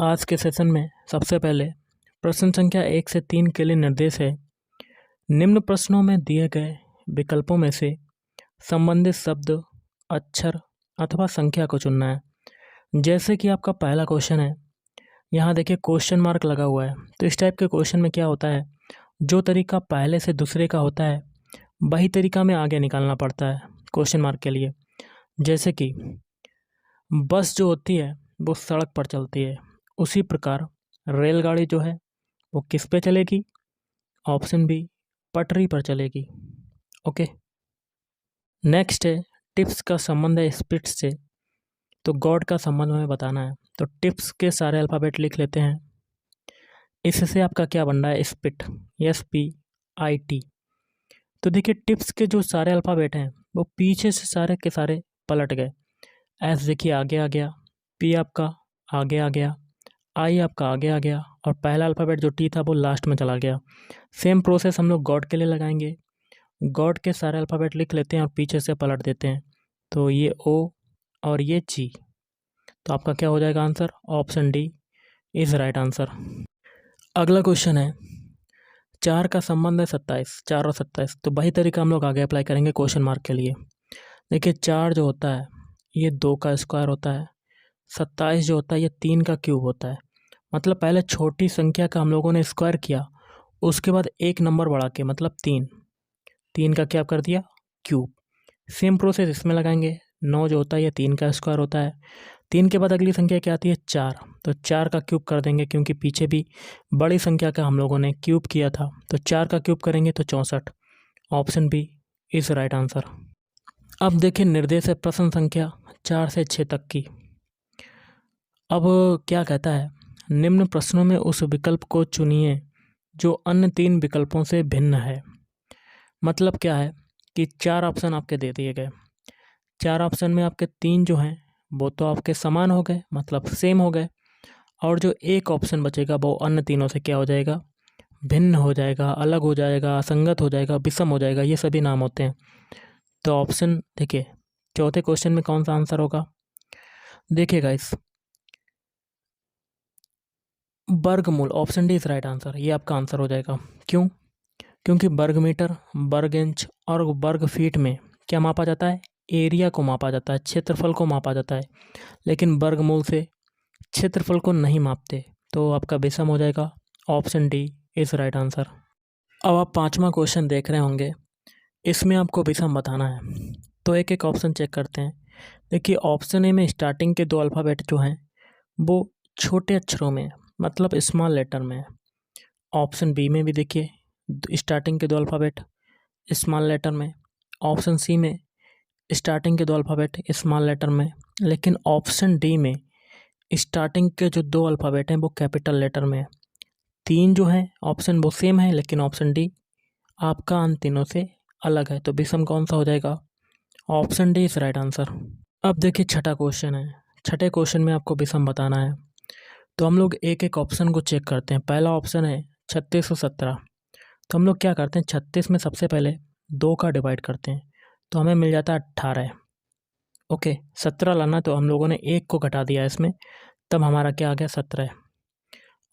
आज के सेशन में सबसे पहले प्रश्न संख्या 1 से 3 के लिए निर्देश है। निम्न प्रश्नों में दिए गए विकल्पों में से संबंधित शब्द, अक्षर अथवा संख्या को चुनना है। जैसे कि आपका पहला क्वेश्चन है, यहाँ देखिए क्वेश्चन मार्क लगा हुआ है। तो इस टाइप के क्वेश्चन में क्या होता है, जो तरीका पहले से दूसरे का होता है वही तरीका में आगे निकालना पड़ता है क्वेश्चन मार्क के लिए। जैसे कि बस जो होती है वो सड़क पर चलती है, उसी प्रकार रेलगाड़ी जो है वो किस पे चलेगी? ऑप्शन बी, पटरी पर चलेगी। ओके। नेक्स्ट है, टिप्स का संबंध है स्पिट से, तो गॉड का संबंध हमें बताना है। तो टिप्स के सारे अल्फ़ाबेट लिख लेते हैं। इससे आपका क्या बन रहा है? Spit, SPIT। तो देखिए टिप्स के जो सारे अल्फ़ाबेट हैं वो पीछे से सारे के सारे पलट गए। एस देखिए आगे आ गया, P आपका आगे आ गया, I आपका आगे आ गया, और पहला अल्फ़ाबेट जो T था वो लास्ट में चला गया। सेम प्रोसेस हम लोग गॉड के लिए लगाएंगे। गॉड के सारे अल्फ़ाबेट लिख लेते हैं और पीछे से पलट देते हैं। तो ये O और ये G। तो आपका क्या हो जाएगा answer? Option D is right answer. अगला क्वेश्चन है, 4 का संबंध है 27, 4 और 27। तो वही तरीका हम लोग आगे अप्लाई करेंगे क्वेश्चन मार्क के लिए। देखिए 4 जो होता है ये 2 का स्क्वायर होता है, 27 जो होता है ये 3 का क्यूब होता है। मतलब पहले छोटी संख्या का हम लोगों ने स्क्वायर किया, उसके बाद एक नंबर बढ़ा के मतलब 3 का क्या कर दिया? क्यूब। सेम प्रोसेस इसमें लगाएंगे। 9 जो होता है ये 3 का स्क्वायर होता है, 3 के बाद अगली संख्या क्या आती है? 4। तो 4 का क्यूब कर देंगे, क्योंकि पीछे भी बड़ी संख्या का हम लोगों ने क्यूब किया था। तो 4 का क्यूब करेंगे तो 64। Option B is right answer. अब देखिए निर्देश है प्रश्न संख्या 4 से 6 तक की। अब क्या कहता है, निम्न प्रश्नों में उस विकल्प को चुनिए जो अन्य 3 विकल्पों से भिन्न है। मतलब क्या है कि 4 ऑप्शन आपके दे दिए गए, 4 ऑप्शन में आपके 3 जो हैं वो तो आपके समान हो गए, मतलब सेम हो गए, और जो एक ऑप्शन बचेगा वो अन्य तीनों से क्या हो जाएगा? भिन्न हो जाएगा, अलग हो जाएगा, असंगत हो जाएगा, विषम हो जाएगा। ये सभी नाम होते हैं। तो ऑप्शन देखिए चौथे क्वेश्चन में कौन सा आंसर होगा? देखिएगा इस वर्गमूल, option D is right answer. ये आपका आंसर हो जाएगा। क्यों? क्योंकि वर्ग मीटर, वर्ग इंच और वर्ग फीट में क्या मापा जाता है? एरिया को मापा जाता है, क्षेत्रफल को मापा जाता है। लेकिन वर्गमूल से क्षेत्रफल को नहीं मापते। तो आपका विषम हो जाएगा। Option D is right answer. अब आप 5वां क्वेश्चन देख रहे होंगे, इसमें आपको विषम बताना है। तो एक एक ऑप्शन चेक करते हैं। देखिए ऑप्शन ए में स्टार्टिंग के 2 अल्फ़ाबेट जो हैं वो छोटे अक्षरों में, मतलब स्मॉल लेटर में है। ऑप्शन बी में भी देखिए स्टार्टिंग के 2 अल्फ़ाबेट स्मॉल लेटर में। ऑप्शन सी में स्टार्टिंग के 2 अल्फ़ाबेट स्मॉल लेटर में। लेकिन ऑप्शन डी में स्टार्टिंग के जो 2 अल्फ़ाबेट हैं वो कैपिटल लेटर में है। 3 जो हैं ऑप्शन वो सेम है, लेकिन ऑप्शन डी आपका इन तीनों से अलग है। तो विषम कौन सा हो जाएगा? Option D is right answer. अब देखिए छठा क्वेश्चन है। छठे क्वेश्चन में आपको विषम बताना है। तो हम लोग एक एक ऑप्शन को चेक करते हैं। पहला ऑप्शन है 36 और 17। तो हम लोग क्या करते हैं, 36 में सबसे पहले 2 का डिवाइड करते हैं, तो हमें मिल जाता है 18। ओके, 17 लाना, तो हम लोगों ने 1 को घटा दिया इसमें, तब हमारा क्या आ गया? 17।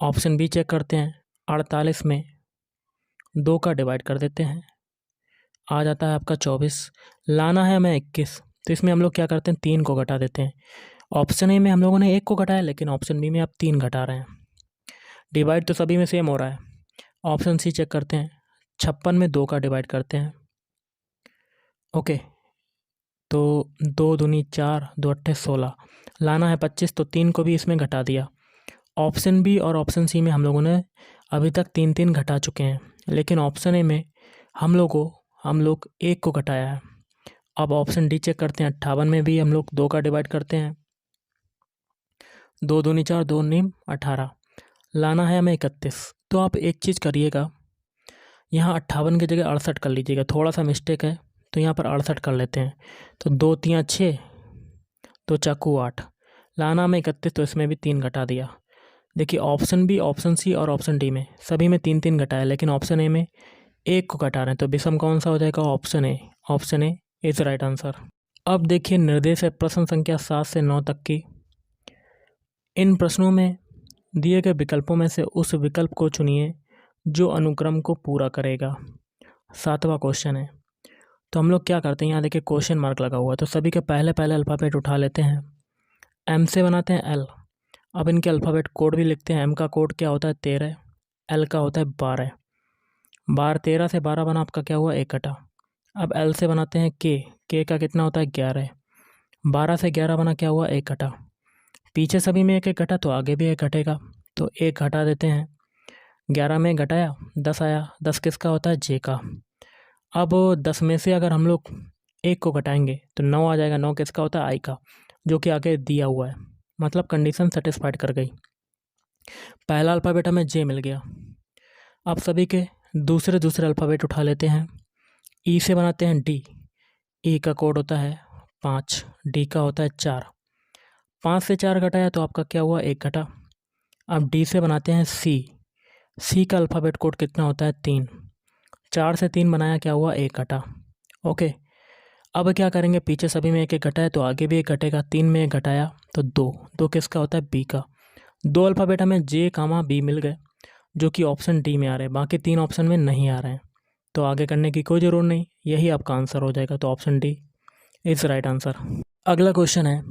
ऑप्शन बी चेक करते हैं। 48 में 2 का डिवाइड कर देते हैं, आ जाता है आपका 24। लाना है हमें 21, तो इसमें हम लोग क्या करते हैं? 3 को घटा देते हैं। ऑप्शन ए में हम लोगों ने 1 को घटाया, लेकिन ऑप्शन बी में आप 3 घटा रहे हैं। डिवाइड तो सभी में सेम हो रहा है। ऑप्शन सी चेक करते हैं। 56 में 2 का डिवाइड करते हैं। ओके, तो 2 दूनी 4, 2 अट्ठे 16। लाना है 25, तो 3 को भी इसमें घटा दिया। ऑप्शन बी और ऑप्शन सी में हम लोगों ने अभी तक 3 घटा चुके हैं, लेकिन ऑप्शन ए में हम लोग 1 को घटाया है। अब ऑप्शन डी चेक करते हैं। 58 में भी हम लोग 2 का डिवाइड करते हैं। 2 दूनी 4, 2 नीम 18। लाना है हमें 31। तो आप एक चीज़ करिएगा, यहाँ 58 की जगह 68 कर लीजिएगा। थोड़ा सा मिस्टेक है, तो यहाँ पर 68 कर लेते हैं। तो 2 तियाँ 6, तो चाकू 8। लाना हमें 31, तो इसमें भी 3 घटा दिया। देखिए ऑप्शन बी, ऑप्शन सी और ऑप्शन डी में सभी में 3 घटाया, लेकिन ऑप्शन ए में 1 को घटा रहे हैं। तो विषम कौन सा हो जाएगा? Option A. Option A is right answer. अब देखिए निर्देश है प्रश्न संख्या 7 से 9 तक की। इन प्रश्नों में दिए गए विकल्पों में से उस विकल्प को चुनिए जो अनुक्रम को पूरा करेगा। 7वां क्वेश्चन है। तो हम लोग क्या करते हैं, यहाँ देखिए क्वेश्चन मार्क लगा हुआ है, तो सभी के पहले पहले अल्फ़ाबेट उठा लेते हैं। एम से बनाते हैं एल। अब इनके अल्फ़ाबेट कोड भी लिखते हैं। एम का कोड क्या होता है 13, एल का होता है 12। 13 से 12 बना, आपका क्या हुआ 1 कटा। अब एल से बनाते हैं के का कितना होता है 11। 12 से 11 बना, क्या हुआ 1 कटा। पीछे सभी में 1 1 घटा, तो आगे भी 1 घटेगा, तो 1 घटा देते हैं। 11 में घटाया 10 आया। 10 किसका होता है जे का। अब 10 में से अगर हम लोग 1 को घटाएंगे तो 9 आ जाएगा। 9 किसका होता है आई का, जो कि आगे दिया हुआ है। मतलब कंडीशन सेटिस्फाइड कर गई। पहला अल्फ़ाबेट हमें जे मिल गया। अब सभी के दूसरे अल्फ़ाबेट उठा लेते हैं। ई से बनाते हैं डी। ई का कोड होता है 5, डी का होता है 4। 5 से 4 घटाया तो आपका क्या हुआ 1 घटा। अब डी से बनाते हैं सी। सी का अल्फ़ाबेट कोड कितना होता है 3। 4 से 3 बनाया, क्या हुआ 1 घटा। ओके, अब क्या करेंगे, पीछे सभी में 1 1 घटा है तो आगे भी 1 घटेगा। 3 में 1 घटाया तो 2 किसका होता है बी का। 2 अल्फ़ाबेट हमें जे कामा बी मिल गए, जो कि ऑप्शन डी में आ रहे हैं। बाकी 3 ऑप्शन में नहीं आ रहे हैं, तो आगे करने की कोई ज़रूरत नहीं, यही आपका आंसर हो जाएगा। तो option D is right answer. अगला क्वेश्चन है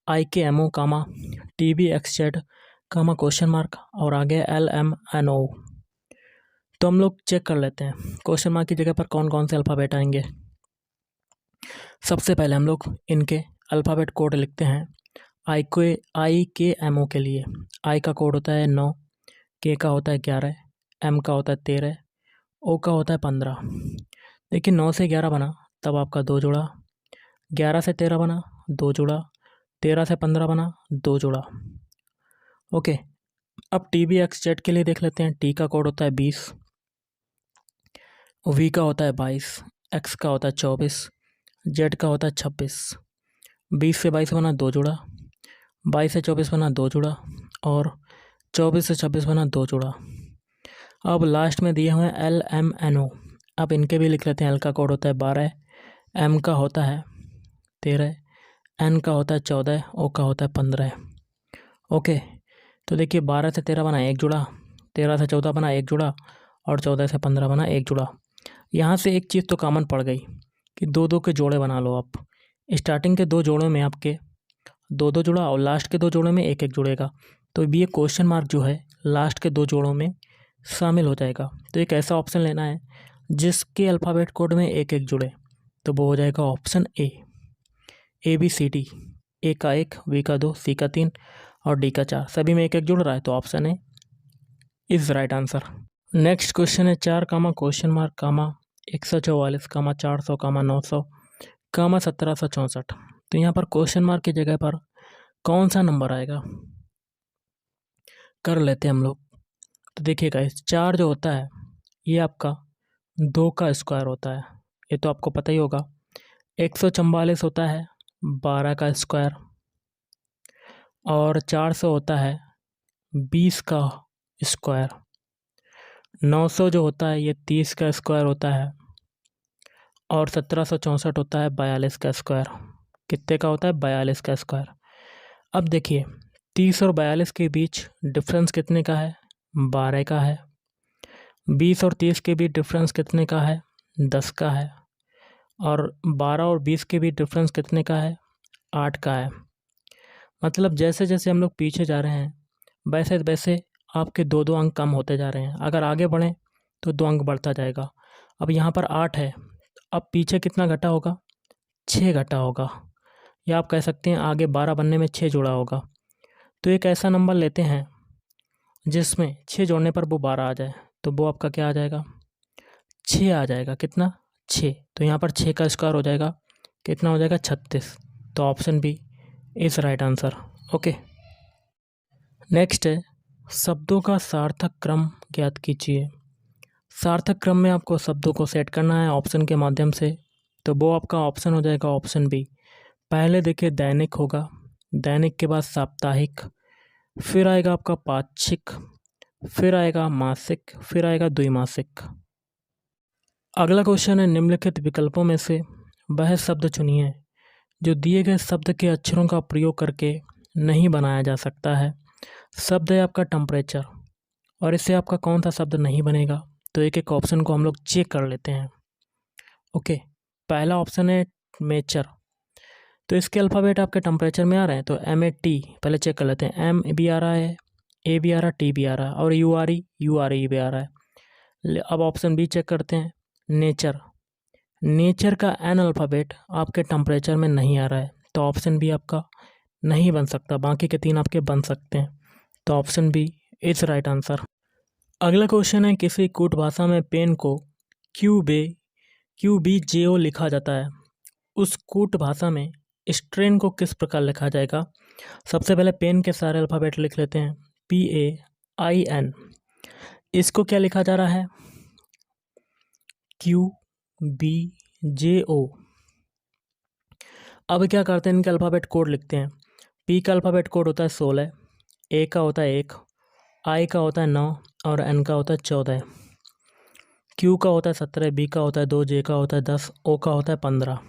IKMO कामा TBXZ कामा क्वेश्चन मार्क और आगे LMNO। तो हम लोग चेक कर लेते हैं क्वेश्चन मार्क की जगह पर कौन कौन से अल्फ़ाबेट आएंगे। सबसे पहले हम लोग इनके अल्फ़ाबेट कोड लिखते हैं। IKMO के लिए आई का कोड होता है 9, के का होता है 11, एम का होता है 13, ओ का होता है 15। देखिए 9 से 11 बना तब आपका 2 जुड़ा, 11 से 13 बना 2 जुड़ा, 13 से 15 बना 2 जुड़ा। ओके, अब TBXZ के लिए देख लेते हैं। टी का कोड होता है 20, वी का होता है 22, एक्स का होता है 24, जेड का होता है 26। 20 से 22 बना 2 जुड़ा, 22 से 24 बना 2 जुड़ा और 24 से 26 बना 2 जुड़ा। अब लास्ट में दिए हुए हैं LMNO। अब इनके भी लिख लेते हैं। एल का कोड होता है 12, एम का होता है 13, एन का होता है 14, ओ का होता है 15। ओके, तो देखिए 12 से 13 बना 1 जुड़ा, 13 से 14 बना 1 जुड़ा और 14 से 15 बना 1 जुड़ा। यहाँ से एक चीज़ तो कॉमन पड़ गई कि 2 2 के जोड़े बना लो आप। स्टार्टिंग के 2 जोड़ों में आपके 2 2 जुड़ा और लास्ट के 2 जोड़ों में 1 1 जुड़ेगा। तो ये क्वेश्चन मार्क जो है लास्ट के 2 जोड़ों में शामिल हो जाएगा। तो एक ऐसा ऑप्शन लेना है जिसके अल्फ़ाबेट कोड में 1 1 जुड़े, तो वो हो जाएगा ऑप्शन ABCD। ए का 1, वी का 2, सी का 3 और डी का 4। सभी में 1 1 जुड़ रहा है, तो option A is right answer. Next question है 4 कामा क्वेश्चन मार्क कामा 144 कामा 400 कामा 900 कामा 1764। तो यहाँ पर क्वेश्चन मार्क की जगह पर कौन सा नंबर आएगा कर लेते हैं हम लोग। तो देखिएगा, इस 4 जो होता है ये आपका 2 का स्क्वायर होता है, ये तो आपको पता ही होगा। 144 होता है 12 का स्क्वायर और 400 होता है 20 का स्क्वायर। 900 जो होता है ये 30 का स्क्वायर होता है और 1764 होता है 42 का स्क्वायर। कितने का होता है 42 का स्क्वायर। अब देखिए 30 और 42 के बीच डिफरेंस कितने का है 12 का है। 20 और 30 के बीच डिफरेंस कितने का है 10 का है और 12 और 20 के बीच डिफरेंस कितने का है 8 का है। मतलब जैसे जैसे हम लोग पीछे जा रहे हैं वैसे वैसे आपके 2 2 अंक कम होते जा रहे हैं। अगर आगे बढ़ें तो 2 अंक बढ़ता जाएगा। अब यहाँ पर 8 है, अब पीछे कितना घटा होगा 6 घटा होगा, या आप कह सकते हैं आगे 12 बनने में 6 जुड़ा होगा। तो एक ऐसा नंबर लेते हैं जिसमें 6 जोड़ने पर वो 12 आ जाए, तो वो आपका क्या आ जाएगा 6 आ जाएगा। कितना 6, तो यहाँ पर 6 का स्क्वायर हो जाएगा, कितना हो जाएगा 36। तो option B is right answer. Okay, next है शब्दों का सार्थक क्रम ज्ञात कीजिए। सार्थक क्रम में आपको शब्दों को सेट करना है ऑप्शन के माध्यम से, तो वो आपका ऑप्शन हो जाएगा ऑप्शन बी। पहले देखिए दैनिक होगा, दैनिक के बाद साप्ताहिक, फिर आएगा आपका पाक्षिक, फिर आएगा मासिक, फिर आएगा द्विमासिक। अगला क्वेश्चन है निम्नलिखित विकल्पों में से वह शब्द चुनिए जो दिए गए शब्द के अक्षरों का प्रयोग करके नहीं बनाया जा सकता है। शब्द है आपका टेम्परेचर, और इससे आपका कौन सा शब्द नहीं बनेगा, तो एक एक ऑप्शन को हम लोग चेक कर लेते हैं। ओके, पहला ऑप्शन है मेचर, तो इसके अल्फ़ाबेट आपके टेम्परेचर में आ रहे हैं, तो MAT पहले चेक कर लेते हैं। M भी आ रहा है, A भी आ रहा है, T भी आ रहा है, और URE भी आ रहा है। अब ऑप्शन बी चेक करते हैं, नेचर। नेचर का N अल्फ़ाबेट आपके टेम्परेचर में नहीं आ रहा है, तो ऑप्शन बी आपका नहीं बन सकता, बाकी के 3 आपके बन सकते हैं, तो option B is right answer. अगला क्वेश्चन है, किसी कूट भाषा में पेन को QBJO लिखा जाता है, उस कूट भाषा में स्ट्रेन को किस प्रकार लिखा जाएगा। सबसे पहले पेन के सारे अल्फ़ाबेट लिख लेते हैं, PAIN। इसको क्या लिखा जा रहा है, QBJO। अब क्या करते हैं, इनके अल्फ़ाबेट कोड लिखते हैं। P का अल्फ़ाबेट कोड होता है 16, A का होता है 1, I का होता है 9 और N का होता है 14। Q का होता है 17, B का होता है 2, J का होता है 10, O का होता है 15।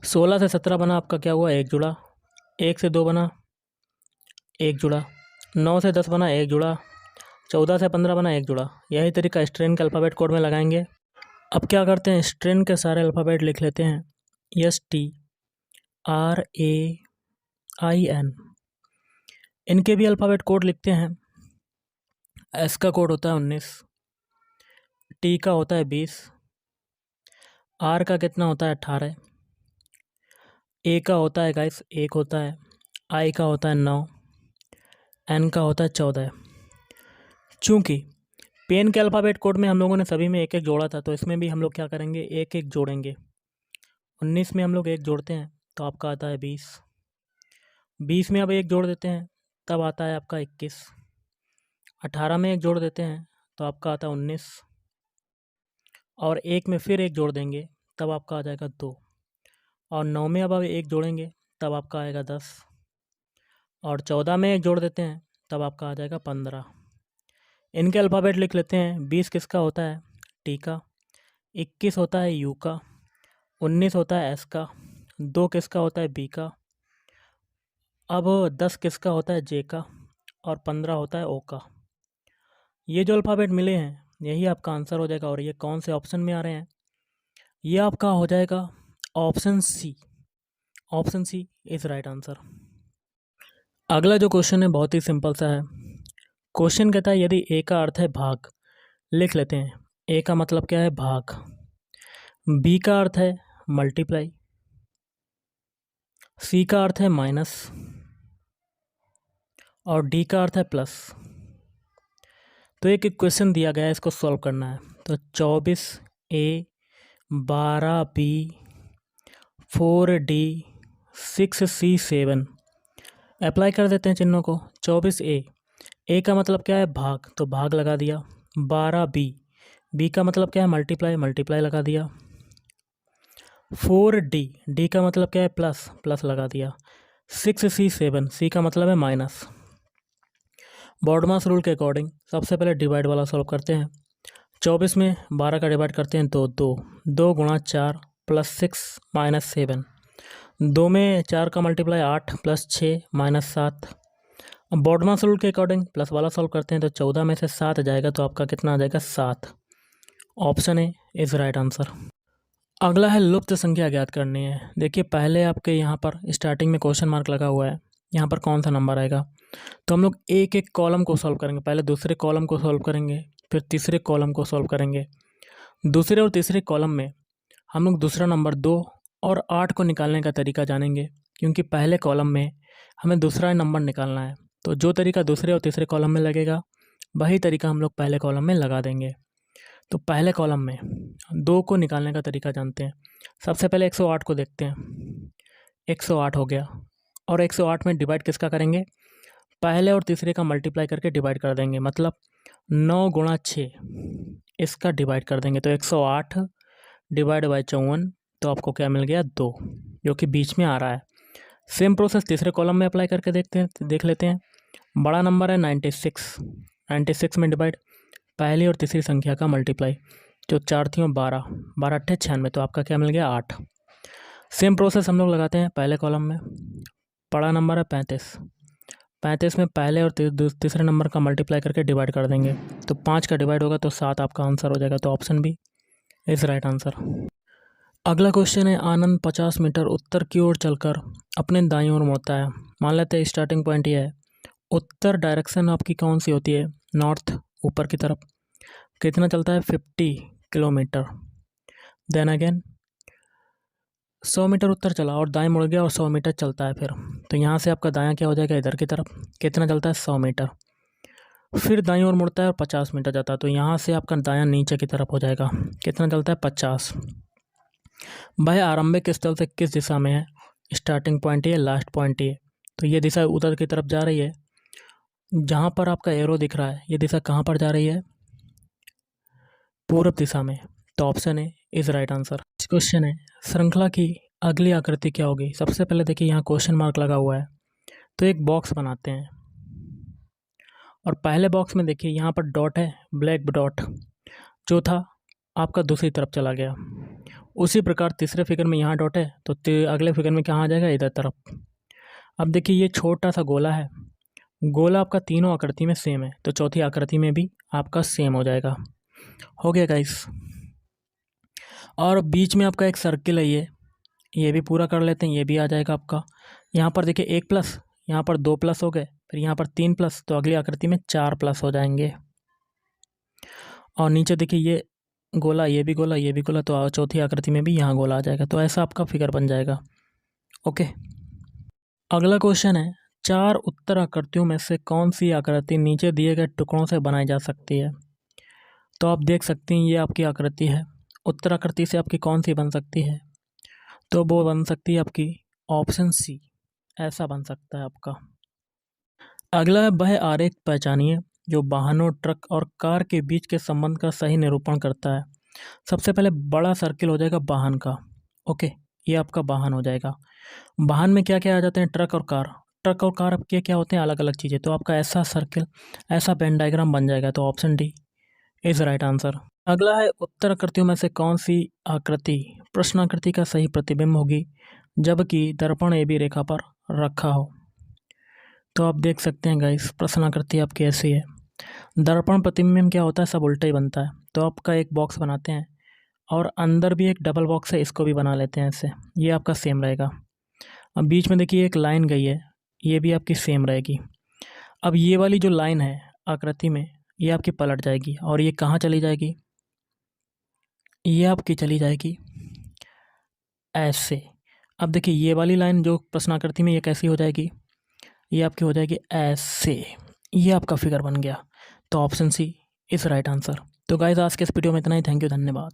16 से 17 बना आपका क्या हुआ, 1 जुड़ा। 1 से 2 बना 1 जुड़ा। 9 से 10 बना 1 जुड़ा। 14 से 15 बना 1 जुड़ा। यही तरीका स्ट्रेन के अल्फ़ाबेट कोड में लगाएंगे। अब क्या करते हैं, स्ट्रेन के सारे अल्फ़ाबेट लिख लेते हैं, STRAIN। इनके भी अल्फ़ाबेट कोड लिखते हैं। S का कोड होता है 19, T का होता है 20, R का कितना होता है 18, A का होता है गाइस 1 होता है, I का होता है 9, N का होता है 14। चूँकि पेन के अल्फ़ाबेट कोड में हम लोगों ने सभी में 1-1 जोड़ा था, तो इसमें भी हम लोग क्या करेंगे, 1-1 जोड़ेंगे। 19 में हम लोग 1 जोड़ते हैं तो आपका आता है 20। 20 में अब 1 जोड़ देते हैं तब आता है आपका 21। 18 में 1 जोड़ देते हैं तो आपका आता है 19, और 1 में फिर 1 जोड़ देंगे तब आपका आ जाएगा 2, और 9 में अब 1 जोड़ेंगे तब आपका आएगा 10, और 14 में 1 जोड़ देते हैं तब आपका आ जाएगा 15। इनके अल्फ़ाबेट लिख लेते हैं। 20 किसका होता है, टी का। 21 होता है यू का। 19 होता है एस का। 2 किसका होता है, बी का। अब 10 किसका होता है, जे का। और 15 होता है ओ का। ये जो अल्फ़ाबेट मिले हैं यही आपका आंसर हो जाएगा। और ये कौन से ऑप्शन में आ रहे हैं, ये आपका हो जाएगा option C. Option C is right answer. अगला जो क्वेश्चन है बहुत ही सिंपल सा है। क्वेश्चन कहता है यदि ए का अर्थ है भाग, लिख लेते हैं। ए का मतलब क्या है, भाग। बी का अर्थ है मल्टीप्लाई। सी का अर्थ है माइनस, और डी का अर्थ है प्लस। तो एक क्वेश्चन दिया गया है, इसको सॉल्व करना है। तो 24A 12B 4D 6C 7 apply कर देते हैं चिन्हों को। 24A, ए का मतलब क्या है, भाग, तो भाग लगा दिया। 12B, बी का मतलब क्या है, मल्टीप्लाई, मल्टीप्लाई लगा दिया। 4D, डी का मतलब क्या है, प्लस, प्लस लगा दिया। 6C 7, सी का मतलब है माइनस। बॉडमास रूल के अकॉर्डिंग सबसे पहले डिवाइड वाला सॉल्व करते हैं। 24 में 12 का डिवाइड करते हैं तो 2, 2 गुणा 4 प्लस 6 माइनस 7। 2 में 4 का मल्टीप्लाई 8 प्लस 6 माइनस 7। अब बॉडमास रूल के अकॉर्डिंग प्लस वाला सॉल्व करते हैं तो 14 में से 7 जाएगा तो आपका कितना आ जाएगा, 7। Option A is right answer. अगला है लुप्त संख्या ज्ञात करनी है। देखिए पहले आपके यहाँ पर स्टार्टिंग में क्वेश्चन मार्क लगा हुआ है, यहाँ पर कौन सा नंबर आएगा। तो हम लोग एक एक कॉलम को सॉल्व करेंगे। पहले दूसरे कॉलम को सॉल्व करेंगे, फिर तीसरे कॉलम को सॉल्व करेंगे। दूसरे और तीसरे कॉलम में हम लोग दूसरा नंबर 2 और 8 को निकालने का तरीका जानेंगे, क्योंकि पहले कॉलम में हमें दूसरा नंबर निकालना है। तो जो तरीका दूसरे और तीसरे कॉलम में लगेगा वही तरीका हम लोग पहले कॉलम में लगा देंगे। तो पहले कॉलम में 2 को निकालने का तरीका जानते हैं। सबसे पहले 108 को देखते हैं। 108 हो गया, और 108 में डिवाइड किसका करेंगे, पहले और तीसरे का मल्टीप्लाई करके डिवाइड कर देंगे। मतलब 9 गुणा 6 इसका डिवाइड कर देंगे। तो 108 डिवाइड बाई 54, तो आपको क्या मिल गया, 2, जो कि बीच में आ रहा है। सेम प्रोसेस तीसरे कॉलम में अप्लाई करके देख लेते हैं। बड़ा नंबर है 96, 96 में डिवाइड, पहली और तीसरी संख्या का मल्टीप्लाई, जो 4 थी 12, 12 अट्ठे 96, तो आपका क्या मिल गया, 8। सेम प्रोसेस हम लोग लगाते हैं पहले कॉलम में। बड़ा नंबर है 35, 35 में पहले और तीसरे नंबर का मल्टीप्लाई करके डिवाइड कर देंगे, तो 5 का डिवाइड होगा तो 7 आपका आंसर हो जाएगा। तो option B is right answer. अगला क्वेश्चन है, आनंद 50 मीटर उत्तर की ओर चलकर अपने दाईं ओर मुड़ता है। मान लेते हैं स्टार्टिंग पॉइंट ये है। उत्तर डायरेक्शन आपकी कौन सी होती है? नॉर्थ, ऊपर की तरफ। कितना चलता है? 50 किलोमीटर। देन अगेन 100 मीटर उत्तर चला और दाएं मुड़ गया और 100 मीटर चलता है फिर। तो यहाँ से आपका दायां क्या हो जाएगा? इधर की तरफ। कितना चलता है? 100 मीटर। फिर दाईं ओर मुड़ता है और 50 मीटर जाता है, तो यहाँ से आपका दायां नीचे की तरफ हो जाएगा। कितना चलता है? 50। वह आरंभिक स्थल से किस दिशा में है? स्टार्टिंग पॉइंट ये, लास्ट पॉइंट ये। तो ये दिशा उधर की तरफ जा रही है। जहाँ पर आपका एरो दिख रहा है, ये दिशा कहाँ पर जा रही है? पूर्व दिशा में। तो option A is right answer. Question है, श्रृंखला की अगली आकृति क्या होगी? सबसे पहले देखिए यहाँ क्वेश्चन मार्क लगा हुआ है, तो एक बॉक्स बनाते हैं और पहले बॉक्स में देखिए यहाँ पर डॉट है, ब्लैक डॉट, जो था आपका दूसरी तरफ चला गया। उसी प्रकार तीसरे फिगर में यहाँ डॉट है, तो अगले फिगर में कहाँ आ जाएगा? इधर तरफ। अब देखिए ये छोटा सा गोला है, गोला आपका तीनों आकृति में सेम है, तो चौथी आकृति में भी आपका सेम हो जाएगा। हो गया गाइस। और बीच में आपका एक सर्किल है, ये भी पूरा कर लेते हैं, ये भी आ जाएगा आपका। यहाँ पर देखिए 1 प्लस, यहाँ पर 2 प्लस हो गए, फिर यहाँ पर 3 प्लस, तो अगली आकृति में 4 प्लस हो जाएंगे। और नीचे देखिए ये गोला, ये भी गोला, ये भी गोला, तो चौथी आकृति में भी यहाँ गोला आ जाएगा। तो ऐसा आपका फिगर बन जाएगा। ओके, अगला क्वेश्चन है, 4 उत्तर आकृतियों में से कौन सी आकृति नीचे दिए गए टुकड़ों से बनाई जा सकती है? तो आप देख सकते हैं ये आपकी आकृति है। उत्तर आकृति से आपकी कौन सी बन सकती है? तो वो बन सकती है आपकी ऑप्शन सी, ऐसा बन सकता है आपका। अगला है, वह आरेख पहचानिए जो वाहनों, ट्रक और कार के बीच के संबंध का सही निरूपण करता है। सबसे पहले बड़ा सर्किल हो जाएगा वाहन का। ओके, ये आपका वाहन हो जाएगा। वाहन में क्या क्या आ जाते हैं? ट्रक और कार। ट्रक और कार आपके क्या होते हैं? अलग अलग चीज़ें। तो आपका ऐसा सर्किल, ऐसा पेन डायग्राम बन जाएगा। तो option D is right answer. अगला है, उत्तर आकृतियों में से कौन सी आकृति प्रश्न आकृति का सही प्रतिबिंब होगी जबकि दर्पण ए बी रेखा पर रखा हो? तो आप देख सकते हैं गाइस, प्रश्न आकृति आपकी ऐसी है। दर्पण प्रतिबिंब क्या होता है? सब उल्टा ही बनता है। तो आपका एक बॉक्स बनाते हैं और अंदर भी एक डबल बॉक्स है, इसको भी बना लेते हैं ऐसे। ये आपका सेम रहेगा। अब बीच में देखिए एक लाइन गई है, ये भी आपकी सेम रहेगी। अब ये वाली जो लाइन है आकृति में, ये आपकी पलट जाएगी और ये कहाँ चली जाएगी? ये आपकी चली जाएगी ऐसे। अब देखिए ये वाली लाइन जो प्रश्न आकृति में, ये कैसी हो जाएगी? ये आपकी हो जाएगी ऐसे। ये आपका फिगर बन गया। तो option C is right answer. तो गाइस आज के इस वीडियो में इतना ही। थैंक यू, धन्यवाद।